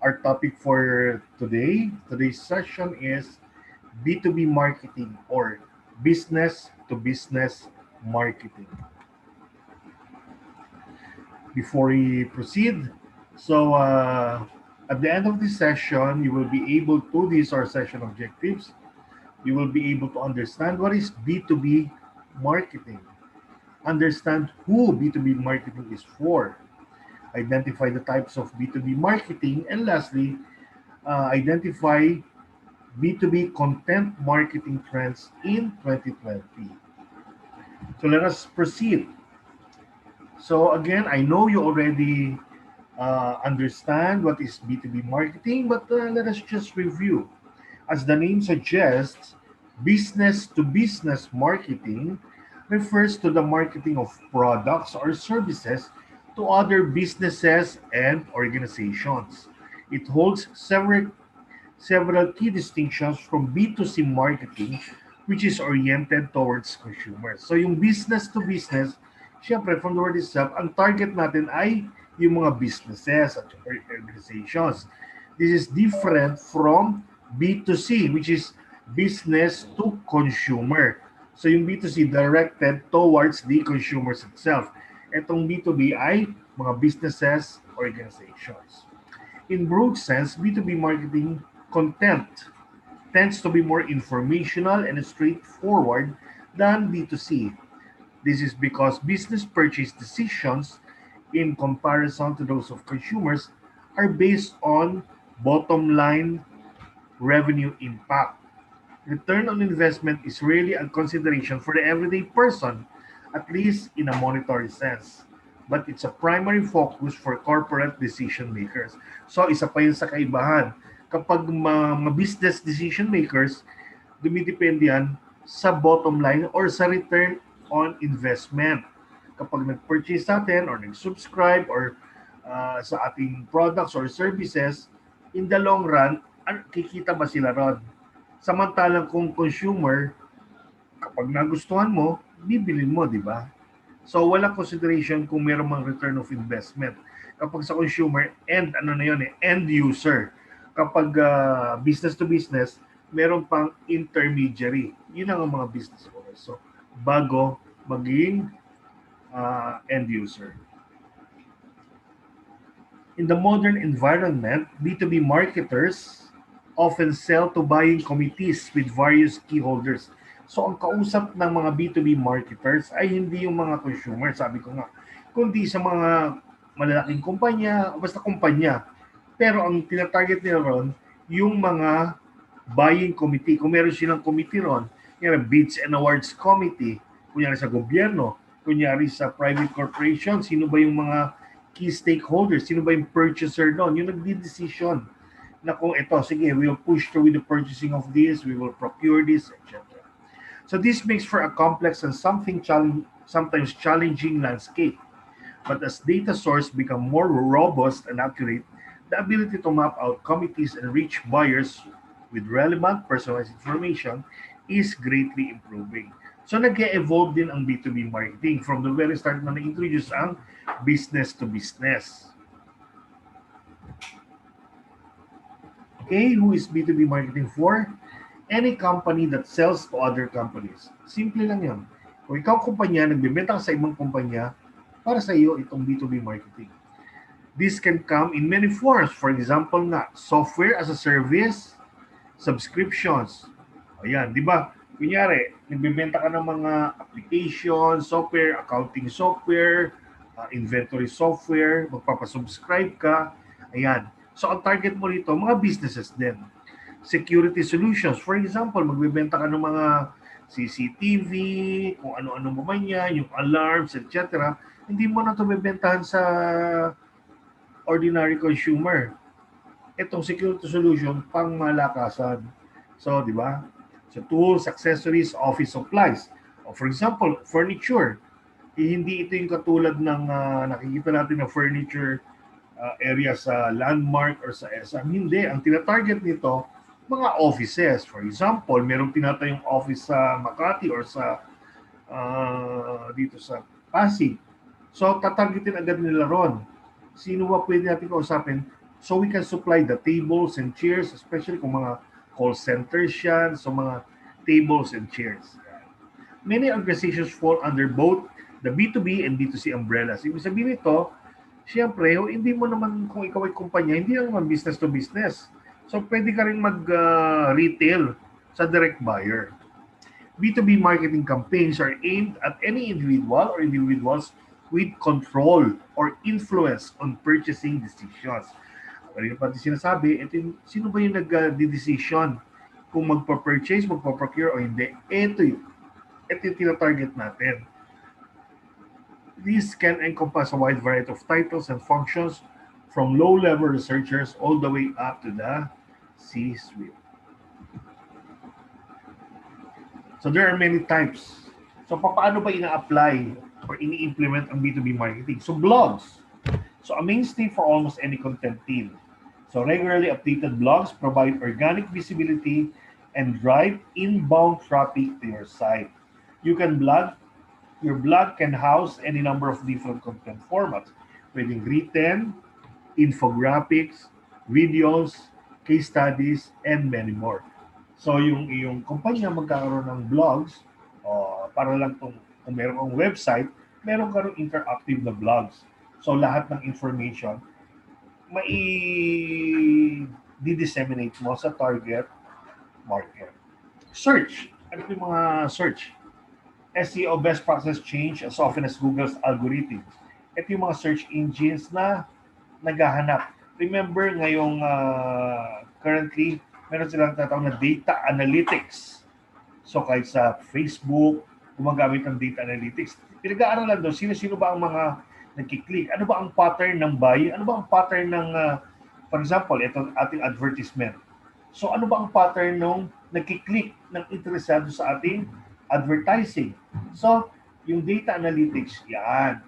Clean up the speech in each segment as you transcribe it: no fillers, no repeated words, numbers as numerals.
Our topic for today's session is B2B marketing or business to business marketing. Before we proceed, so at the end of this session, you will be able to, these are session objectives, you will be able to understand what is B2B marketing, understand who B2B marketing is for, identify the types of B2B marketing, and lastly, identify B2B content marketing trends in 2020. So let us proceed. So again, I know you already understand what is B2B marketing, but let us just review. As the name suggests, business to business marketing refers to the marketing of products or services to other businesses and organizations. It holds several key distinctions from B2C marketing, which is oriented towards consumers. So yung business to business, syempre from the word itself, ang target natin ay yung mga businesses at organizations. This is different from B2C, which is business to consumer. So yung B2C directed towards the consumers itself. Itong B2B ay mga businesses, organizations. In broad sense, B2B marketing content tends to be more informational and straightforward than B2C. This is because business purchase decisions, in comparison to those of consumers, are based on bottom line revenue impact. Return on investment is rarely a consideration for the everyday person, at least in a monetary sense. But it's a primary focus for corporate decision makers. So isa pa yun sa kaibahan. Kapag mga business decision makers, dumidepende yan sa bottom line or sa return on investment. Kapag nag-purchase natin or nag-subscribe or sa ating products or services, in the long run, kikita ba sila ron? Samantalang kung consumer, kapag nagustuhan mo, bibilin mo, di ba? So, walang consideration kung meron mang return of investment. Kapag sa consumer, and ano na yun end user. Kapag business to business, meron pang intermediary. Yun ang mga business owners. So, bago maging end user. In the modern environment, B2B marketers often sell to buying committees with various key holders. So ang kausap ng mga B2B marketers ay hindi yung mga consumer, sabi ko nga, kundi sa mga malalaking kumpanya, basta kumpanya. Pero ang tinatarget nila ron, yung mga buying committee. Kung meron silang committee ron, yung bids and awards committee, kunyari sa gobyerno, kunyari sa private corporation, sino ba yung mga key stakeholders, sino ba yung purchaser doon, yung nagdi-decision na kung ito, sige, we will push through with the purchasing of this, we will procure this, etc. So this makes for a complex and sometimes challenging landscape. But as data sources become more robust and accurate, the ability to map out committees and reach buyers with relevant personalized information is greatly improving. So nag-evolve din ang B2B marketing from the very start na na-introduce ang business to business. Okay, who is B2B marketing for? Any company that sells to other companies. Simple lang yan. Kung ikaw kumpanya, nagbibenta ka sa ibang kumpanya, para sa iyo itong B2B marketing. This can come in many forms. For example nga, software as a service, subscriptions. Ayan, di ba? Kunyari, nagbibenta ka ng mga application, software, accounting software, inventory software, magpapasubscribe ka. Ayan. So, ang target mo rito, mga businesses din. Security solutions. For example, magbibenta ka ng mga CCTV, kung ano-ano mo man yan, yung alarms, etc. Hindi mo na ito bibentahan sa ordinary consumer. Itong security solution, pang malakasan. So, di ba? So, tools, accessories, office supplies. O, for example, furniture. Hindi ito yung katulad ng nakikita natin na furniture area sa Landmark or sa SM. Hindi. Ang tinatarget nito, mga offices. For example, merong tinatayong office sa Makati or sa dito sa Pasig. So, tatargetin agad nila ron. Sino ba pwede natin kausapin? So we can supply the tables and chairs, especially kung mga call centers yan, so mga tables and chairs. Many organizations fall under both the B2B and B2C umbrellas. Ibig sabihin nito, siyempre, hindi mo naman, kung ikaw ay kumpanya, hindi lang naman business to business. So, pwede ka rin mag-retail sa direct buyer. B2B marketing campaigns are aimed at any individual or individuals with control or influence on purchasing decisions. Kanina pati sinasabi, sino ba yung nag-decision kung magpa-purchase, magpa-procure o hindi? Ito yung tinatarget natin. These can encompass a wide variety of titles and functions from low-level researchers all the way up to the C-suite. So there are many types. So paano ba ina-apply or ini-implement ang B2B marketing? So blogs. So a mainstay for almost any content team. So regularly updated blogs provide organic visibility and drive inbound traffic to your site. Your blog can house any number of different content formats, pwedeng written, infographics, videos, case studies, and many more. So yung iyong kumpanya magkakaroon ng blogs, para lang kung meron kang website, meron ka rin interactive na blogs. So lahat ng information, disseminate mo sa target market. Search. Ano yung mga search? SEO best practice change as often as Google's algorithms. Ito yung mga search engines na naghahanap. Remember, ngayong currently, meron silang tatawag na data analytics. So kahit sa Facebook, gumagamit ng data analytics. Pinag-aaralan doon, sino-sino ba ang mga nagkiklik? Ano ba ang pattern ng buy? Ano ba ang pattern ng, for example, ito ating advertisement. So ano ba ang pattern ng nagkiklik ng interesado sa ating advertising? So, yung data analytics, yan.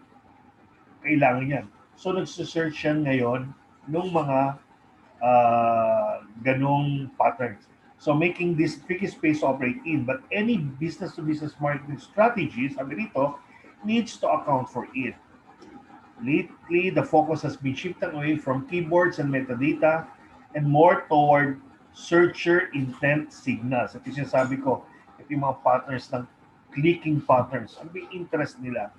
Kailangan yan. So, nagsisearch yan ngayon ng mga ganong patterns. So, making this tricky space to operate in. But any business-to-business marketing strategy, sabi rito, needs to account for it. Lately, the focus has been shifting away from keywords and metadata and more toward searcher intent signals. At yung sabi ko, ito yung mga patterns ng clicking patterns. Ano ba yung interest nila?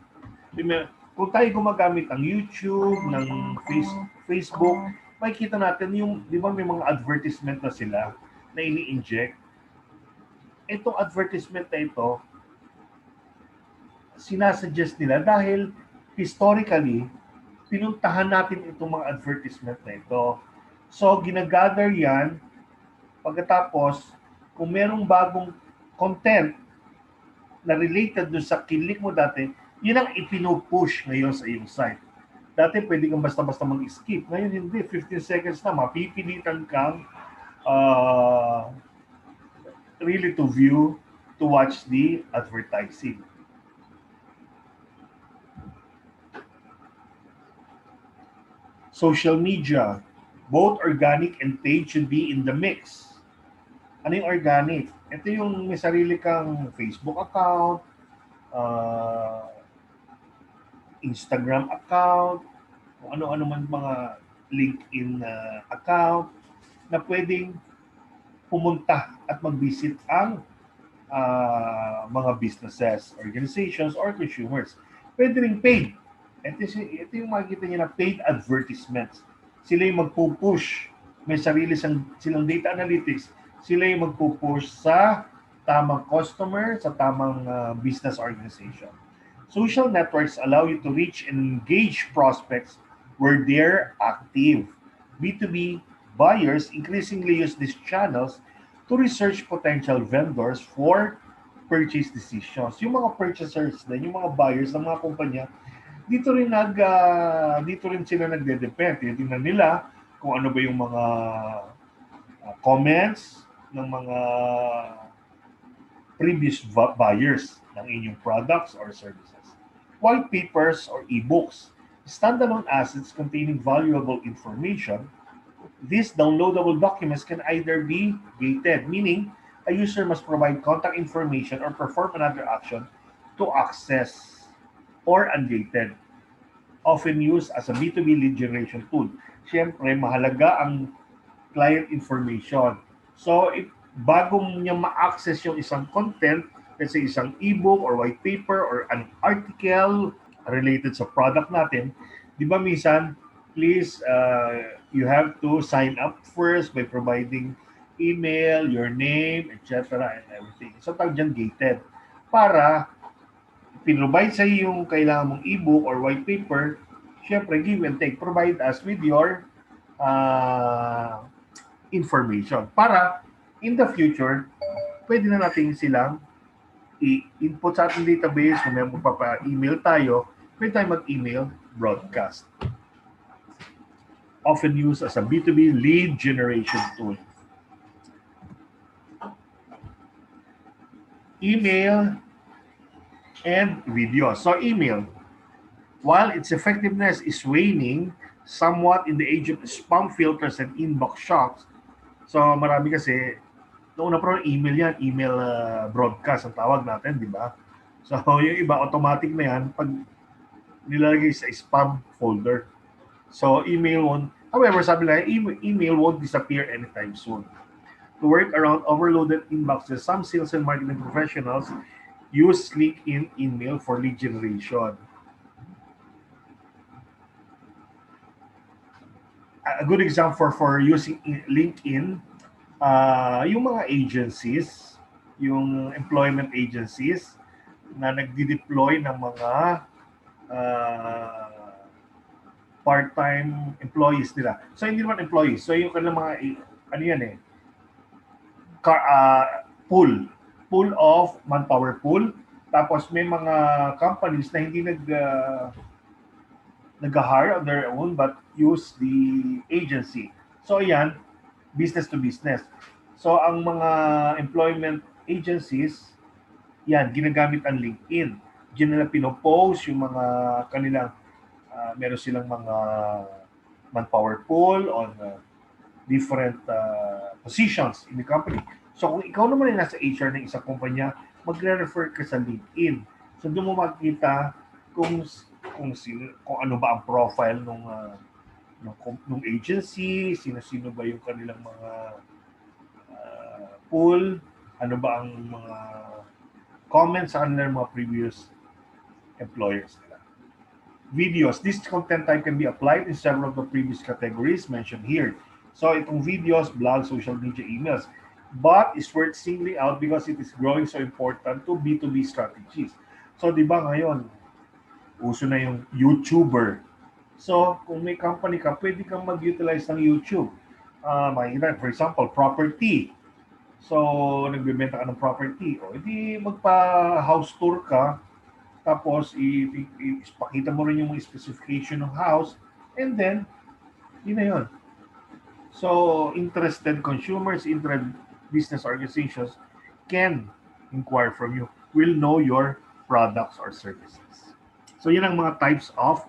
Kung tayo gumagamit ng YouTube, ng Facebook, makikita natin yung, di ba may mga advertisement na sila na ini-inject. Itong advertisement na ito, sinasuggest nila dahil historically, pinuntahan natin itong mga advertisement na ito. So, ginagather yan. Pagkatapos, kung merong bagong content na related doon sa kilik mo dati, yun ang ipinu-push ngayon sa iyong site. Dati pwede kang basta-basta mag-skip. Ngayon hindi, 15 seconds na, mapipilitan kang really to view, to watch the advertising. Social media, both organic and paid should be in the mix. Ano yung organic? Ito yung may sarili kang Facebook account, Instagram account, kung ano-ano man mga LinkedIn account na pwedeng pumunta at mag-visit ang mga businesses, organizations, or consumers. Pwede rin paid. Ito yung makikita niyo na paid advertisements. Sila yung magpupush. May sarili silang data analytics. Sila yung magpupush sa tamang customer, sa tamang business organization. Social networks allow you to reach and engage prospects where they're active. B2B buyers increasingly use these channels to research potential vendors for purchase decisions. Yung mga purchasers din, yung mga buyers ng mga kumpanya, dito rin sila nagde-depend. Tingnan nila kung ano ba yung mga comments ng mga previous buyers ng inyong products or services. White papers or e-books, standalone assets containing valuable information. These downloadable documents can either be gated, meaning a user must provide contact information or perform another action to access, or ungated, often used as a B2B lead generation tool. siyempre mahalaga ang client information. So, bago niya ma-access yung isang content, let's say isang ebook or white paper or an article related sa product natin, di ba minsan, please, you have to sign up first by providing email, your name, etc. and everything. So, tawag dyan gated. Para pinrovide sa iyo yung kailangan mong ebook or white paper, syempre, give and take. Provide us with your uh, information para in the future, pwede na natin silang i-input sa ating database. Kung may magpapa-email tayo, pwede tayo mag-email broadcast. Often used as a B2B lead generation tool. Email and video. So email, while its effectiveness is waning somewhat in the age of spam filters and inbox shocks, so marami kasi, noong na email yan, email broadcast ang tawag natin, di ba? So yung iba, automatic na yan pag nilalagay sa spam folder. So email won't, however, sabi lang, email won't disappear anytime soon. To work around overloaded inboxes, some sales and marketing professionals use LinkedIn email for lead generation. A good example for using LinkedIn, yung mga agencies, yung employment agencies na nagdi-deploy ng mga part-time employees nila. So hindi naman employees. So yung kanilang mga ano yan eh, pool of manpower pool. Tapos may mga companies na hindi nag-hire on their own but use the agency. So yan, business to business. So ang mga employment agencies, yan, ginagamit ang LinkedIn. Diyan nila pinopost yung mga kanilang, meron silang mga manpower pool on different positions in the company. So kung ikaw naman ay nasa HR ng isang kumpanya, magre-refer ka sa LinkedIn. So doon mo makikita kung ano ba ang profile nung agency, sino-sino ba yung kanilang mga pool, ano ba ang mga comments sa kanilang mga previous employers nila. Videos. This content type can be applied in several of the previous categories mentioned here. So itong videos, blogs, social media, emails. But it's worth singling out because it is growing so important to B2B strategies. So di ba ngayon, uso na yung YouTuber. So kung may company ka, pwede kang mag-utilize ng YouTube. Makikita, for example, property. So nagbebenta ka ng property. O hindi magpa-house tour ka, tapos ipakita mo rin yung mga specification ng house, and then, yun na yun. So, interested consumers, interested business organizations can inquire from you, will know your products or services. So, yun ang mga types of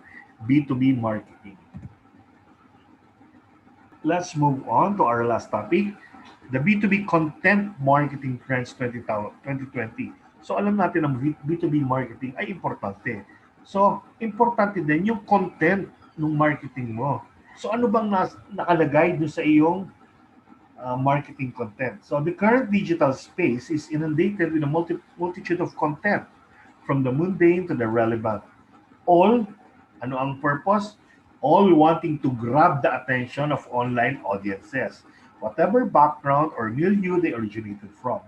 B2B marketing. Let's move on to our last topic, the B2B content marketing trends 2020. So, alam natin ang B2B marketing ay importante. So, importante din yung content ng marketing mo. So, ano bang nakalagay doon sa iyong marketing content? So, the current digital space is inundated with a multitude of content, from the mundane to the relevant. All, ano ang purpose? All wanting to grab the attention of online audiences, whatever background or milieu they originated from.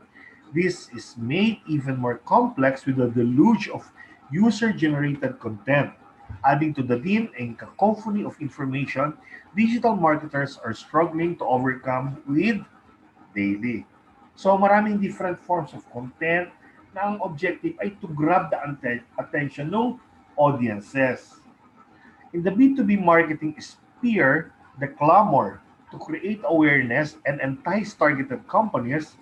This is made even more complex with the deluge of user-generated content. Adding to the din and cacophony of information, digital marketers are struggling to overcome with daily. So maraming different forms of content na ang objective ay to grab the attention ng audiences. In the B2B marketing sphere, the clamor to create awareness and entice targeted companies,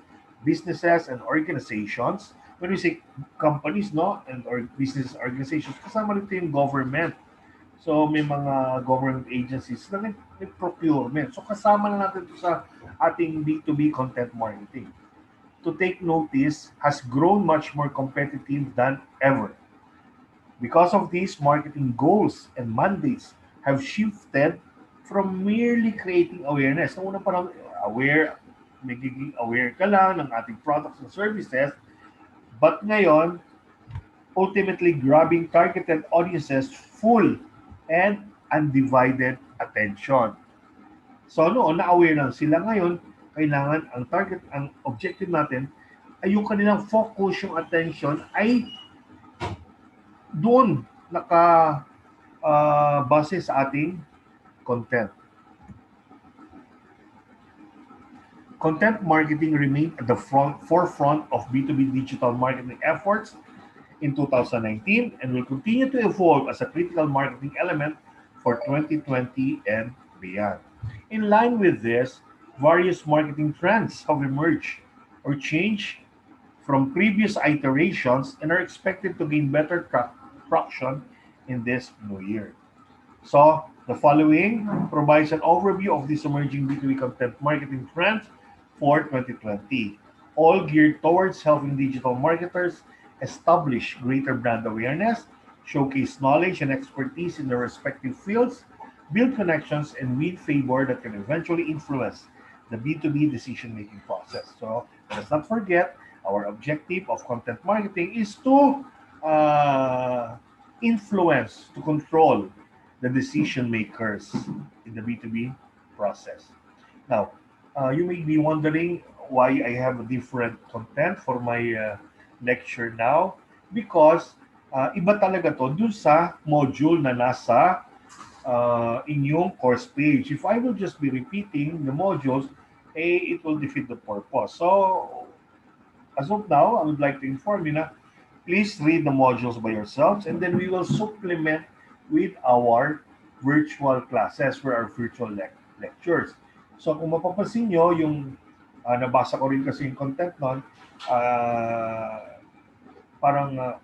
businesses, and organizations. When we say companies, no, and or business organizations, kasama rito yung government. So may mga government agencies na may procurement. So kasama na natin ito sa ating B2B content marketing. To take notice has grown much more competitive than ever. Because of this, marketing goals and mandates have shifted from merely creating awareness. Noong una parang aware, magiging aware ka lang ng ating products and services, but ngayon, ultimately grabbing targeted audiences full and undivided attention. So noon, na-aware lang sila ngayon, kailangan ang target, ang objective natin ay yung kanilang focus, yung attention ay doon base sa ating content. Content marketing remained at the forefront of B2B digital marketing efforts in 2019 and will continue to evolve as a critical marketing element for 2020 and beyond. In line with this, various marketing trends have emerged or changed from previous iterations and are expected to gain better traction in this new year. So, the following provides an overview of these emerging B2B content marketing trends for 2020, all geared towards helping digital marketers establish greater brand awareness, showcase knowledge and expertise in their respective fields, build connections, and win favor that can eventually influence the B2B decision making process. So, let's not forget our objective of content marketing is to uh, influence, to control the decision makers in the B2B process. Now, you may be wondering why I have a different content for my lecture now because iba talaga to dun sa module na nasa inyong course page. If I will just be repeating the modules, it will defeat the purpose. So, as of now, I would like to inform you na please read the modules by yourselves and then we will supplement with our virtual classes or our virtual lectures. So kung mapapansin nyo, yung nabasa ko rin kasi yung content nun, parang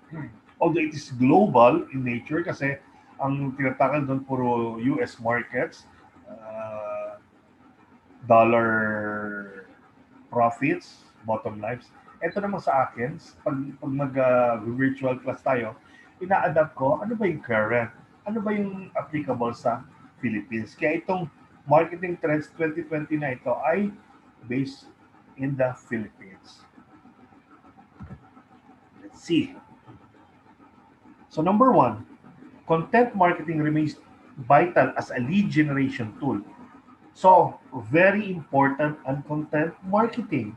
although it is global in nature kasi ang tinatakal doon puro US markets, dollar profits, bottom lines. Ito naman sa akin, pag mag-virtual class tayo, ina-adapt ko, ano ba yung current? Ano ba yung applicable sa Philippines? Kaya itong Marketing Trends 2020 na ito ay based in the Philippines. Let's see. So number one, content marketing remains vital as a lead generation tool. So, very important on content marketing.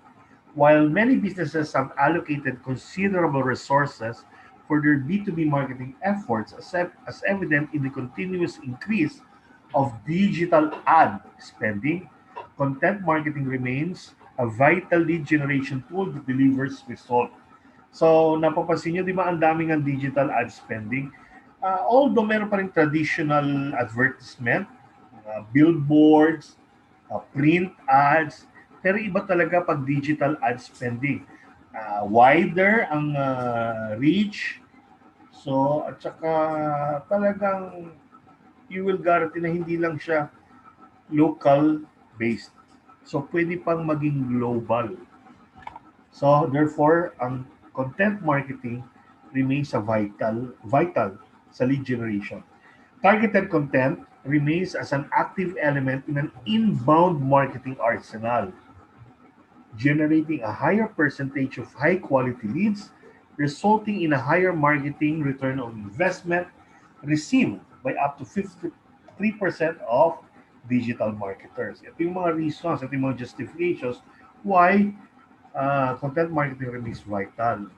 While many businesses have allocated considerable resources for their B2B marketing efforts, as evident in the continuous increase of digital ad spending, content marketing remains a vital lead generation tool that delivers results. So, napapansin nyo, di ba, ang daming ang digital ad spending? Although meron pa rin traditional advertisement, billboards, print ads, pero iba talaga pag digital ad spending. Wider ang reach. So, at saka talagang you will guarantee na hindi lang siya local based. So, pwede pang maging global. So, therefore, ang content marketing remains a vital sa lead generation. Targeted content remains as an active element in an inbound marketing arsenal, generating a higher percentage of high quality leads, resulting in a higher marketing return on investment received by up to 53% of digital marketers. Ito yung mga reasons, ito yung mga justifications why content marketing remains vital.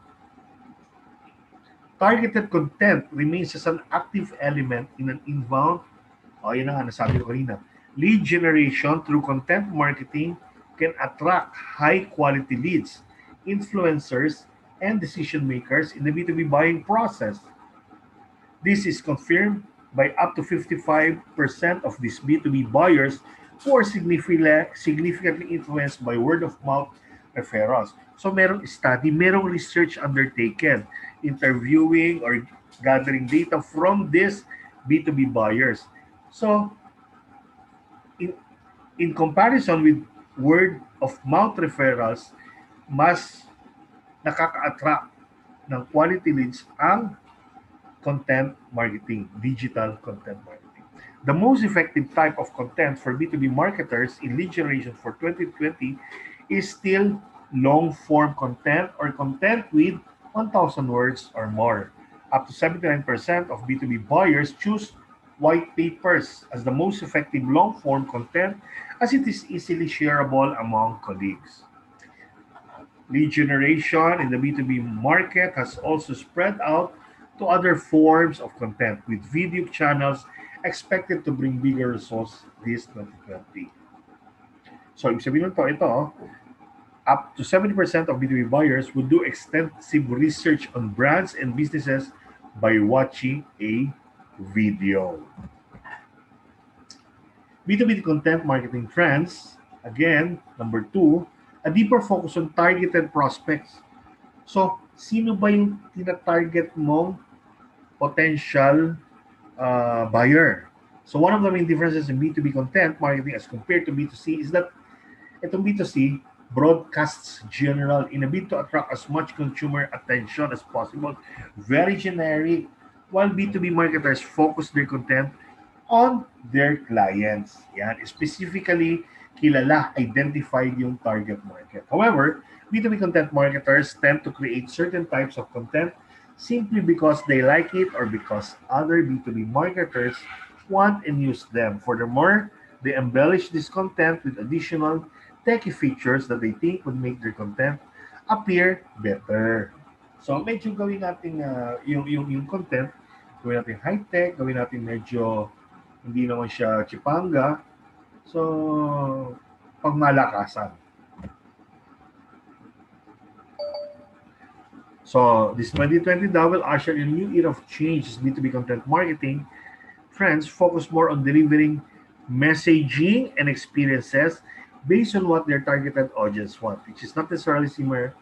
Targeted content remains as an active element in an inbound, yun na nga, nasabi ko kanina, lead generation through content marketing can attract high-quality leads, influencers, and decision makers in the B2B buying process. This is confirmed by up to 55% of these B2B buyers who are significantly influenced by word of mouth referrals. So merong study, merong research undertaken, interviewing or gathering data from these B2B buyers. So in, in comparison with word of mouth referrals, mas nakaka-attract ng quality leads ang content marketing, digital content marketing. The most effective type of content for B2B marketers in lead generation for 2020 is still long form content or content with 1,000 words or more. Up to 79% of B2B buyers choose white papers as the most effective long form content as it is easily shareable among colleagues. Lead generation in the B2B market has also spread out to other forms of content, with video channels expected to bring bigger results this 2020. So, ibig sabihin nito, up to 70% of B2B buyers would do extensive research on brands and businesses by watching a video. B2B content marketing trends, again, number two, a deeper focus on targeted prospects. So, sino ba yung tina-target mong potential buyer? So, one of the main differences in B2B content marketing as compared to B2C is that itong B2C broadcasts general in a bid to attract as much consumer attention as possible. Very generic. While B2B marketers focus their content on their clients. Yan, specifically kilala, identified yung target market. However, B2B content marketers tend to create certain types of content simply because they like it or because other B2B marketers want and use them. Furthermore, they embellish this content with additional techy features that they think would make their content appear better. So medyo gawin natin yung content, gawin natin high-tech, gawin natin medyo hindi naman siya chipanga. So, pangmalakasan. So, this 2020 daw will usher in a new era of change as B2B content marketing trends focus more on delivering messaging and experiences based on what their targeted audience want, which is not necessarily similar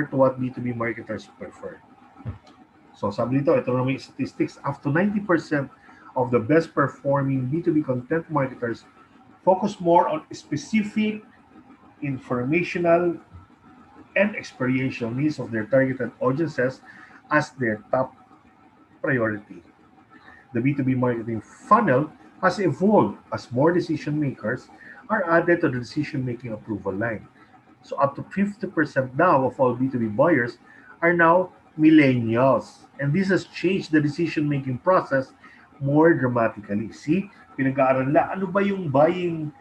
to what B2B marketers prefer. So sabi nito, ito na may statistics, up to 90% of the best performing B2B content marketers focus more on specific informational and experiential needs of their targeted audiences as their top priority. The B2B marketing funnel has evolved as more decision makers are added to the decision making approval line. So up to 50% now of all B2B buyers are now millennials. And this has changed the decision-making process more dramatically. See, pinag-aaral na, ano ba yung buying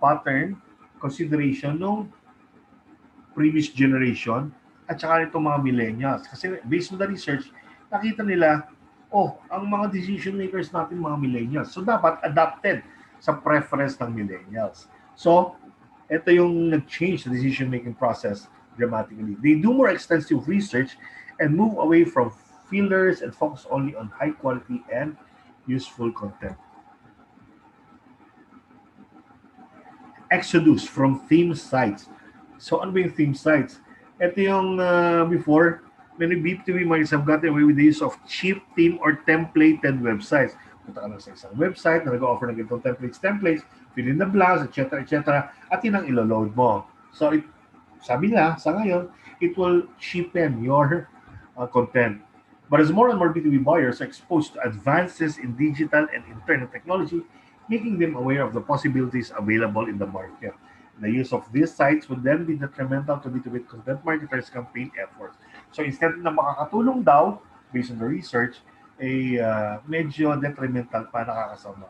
pattern, consideration ng previous generation at saka itong mga millennials. Kasi based on the research, nakita nila, oh, ang mga decision makers natin mga millennials. So dapat adapted sa preference ng millennials. So, ito yung nag-change the decision-making process dramatically. They do more extensive research and move away from fillers and focus only on high quality and useful content. Exodus from theme sites. So, ano ba yung theme sites? Ito yung before, many B2B marketers have gotten away with the use of cheap theme or templated websites. Punta ka lang sa isang website na nag-offer ng ganitong templates, fill in the blanks, etc., etc., at yun ang ilo-load mo. So, sabi nila, sa ngayon, it will cheapen your content. But as more and more B2B buyers are exposed to advances in digital and internet technology, making them aware of the possibilities available in the market. The use of these sites would then be detrimental to B2B content marketers' campaign efforts. So instead na makakatulong daw, based on the research, medyo detrimental pa, nakakasama.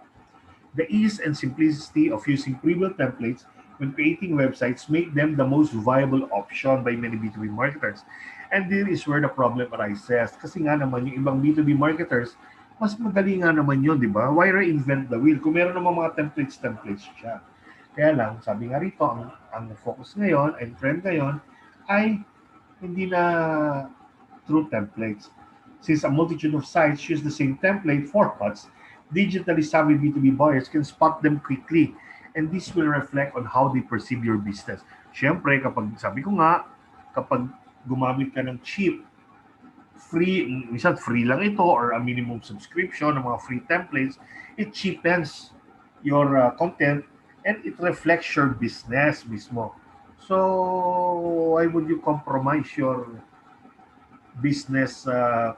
The ease and simplicity of using pre-built templates when creating websites make them the most viable option by many B2B marketers. And this is where the problem arises. Kasi nga naman, yung ibang B2B marketers, mas madali nga naman yun, di ba? Why reinvent the wheel? Kung meron naman mga templates siya. Kaya lang, sabi nga rito, ang focus ngayon, ang trend ngayon, ay hindi na through templates. Since a multitude of sites use the same template formats, digitally savvy B2B buyers can spot them quickly. And this will reflect on how they perceive your business. Siyempre, kapag, sabi ko nga, kapag gumamit ka ng cheap, free, minsan free lang ito or a minimum subscription ng mga free templates, it cheapens your content and it reflects your business mismo. So, why would you compromise your business,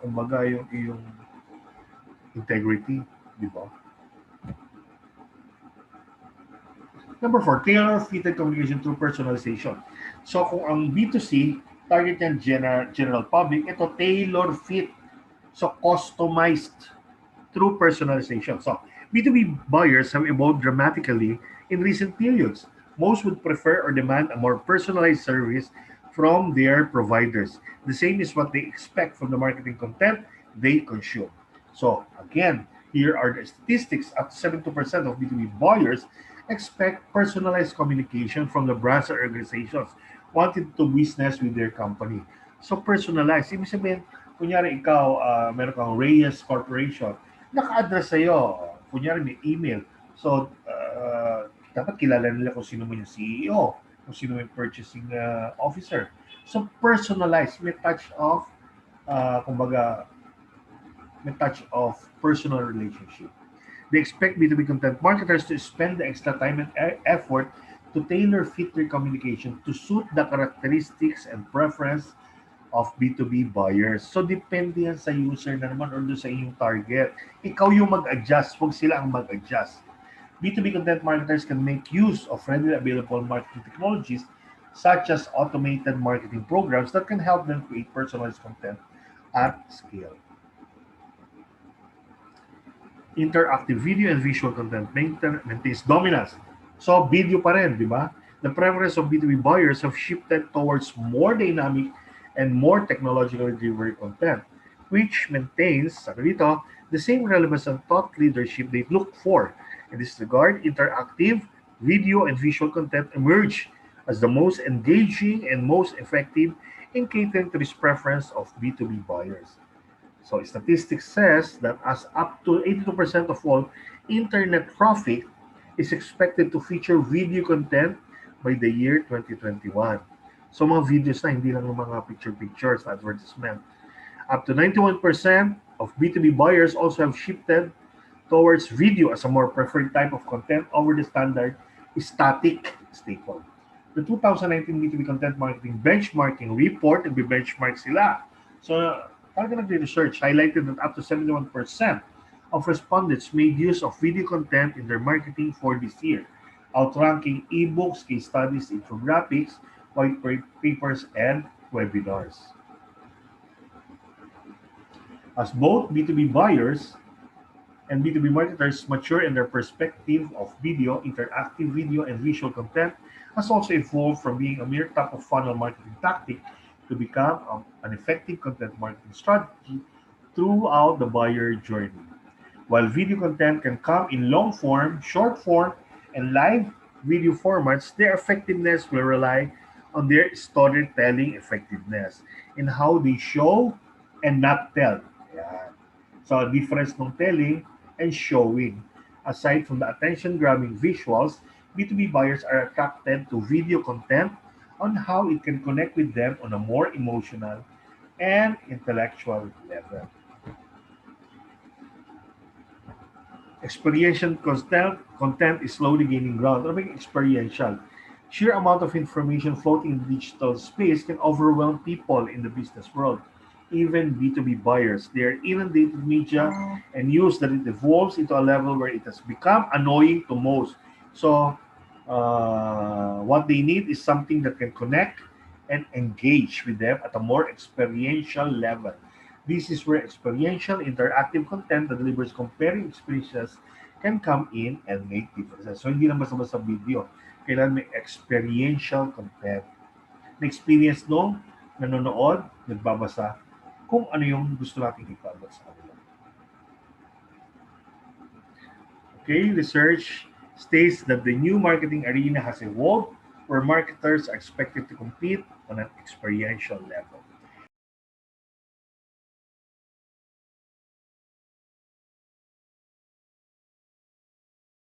kumbaga, yung iyong integrity, di ba? Number four, tailor-fitted communication through personalization. So kung ang B2C, target yan general public, ito tailor-fit. So customized through personalization. So B2B buyers have evolved dramatically in recent periods. Most would prefer or demand a more personalized service from their providers. The same is what they expect from the marketing content they consume. So again, here are the statistics. Up to 72% of B2B buyers expect personalized communication from the brands or organizations wanting to business with their company. So personalized, ibig sabihin, kunyari ikaw, meron kang Reyes Corporation, naka-address sa'yo. Kunyari may email. So, dapat kilala nila kung sino mo yung CEO, kung sino yung purchasing officer. So, personalized. Kumbaga, may touch of personal relationship. They expect B2B content marketers to spend the extra time and effort to tailor fit their communication to suit the characteristics and preference of B2B buyers. So, depende yan sa user na naman or doon sa inyong target. Ikaw yung mag-adjust, huwag sila ang mag-adjust. B2B content marketers can make use of readily available marketing technologies such as automated marketing programs that can help them create personalized content at scale. Interactive video and visual content maintains dominance. So, video pa rin, di ba? The preference of B2B buyers have shifted towards more dynamic and more technologically driven content, which maintains, sabi dito, the same relevance and thought leadership they look for. In this regard, interactive video and visual content emerge as the most engaging and most effective in catering to this preference of B2B buyers. So statistics says that as up to 82% of all internet traffic is expected to feature video content by the year 2021. So mga videos na, hindi lang yung mga pictures, advertisement. Up to 91% of B2B buyers also have shifted towards video as a more preferred type of content over the standard static staple. The 2019 B2B Content Marketing Benchmarking Report, nagbe-benchmark sila. So, talaga nagre-research, highlighted that up to 71% of respondents made use of video content in their marketing for this year, outranking ebooks, case studies, infographics, white papers, and webinars. As both B2B buyers and B2B marketers mature in their perspective of video, interactive video, and visual content has also evolved from being a mere top of funnel marketing tactic to become an effective content marketing strategy throughout the buyer journey. While video content can come in long form, short form, and live video formats, their effectiveness will rely on their storytelling effectiveness in how they show and not tell. Yan. So, difference ng telling and showing. Aside from the attention-grabbing visuals, B2B buyers are attracted to video content on how it can connect with them on a more emotional and intellectual level. Experiential content is slowly gaining ground. Ano ba yung experiential? Sheer amount of information floating in the digital space can overwhelm people in the business world. Even B2B buyers, they are inundated with media and news that it evolves into a level where it has become annoying to most. So, what they need is something that can connect and engage with them at a more experiential level. This is where experiential interactive content that delivers comparing experiences can come in and make differences. So, hindi lang basta-basta video. Kailangan may experiential content. Na-experience nung nanonood, nagbabasa, kung ano yung gusto nating ipabot sa kanila. Okay, research states that the new marketing arena has evolved where marketers are expected to compete on an experiential level.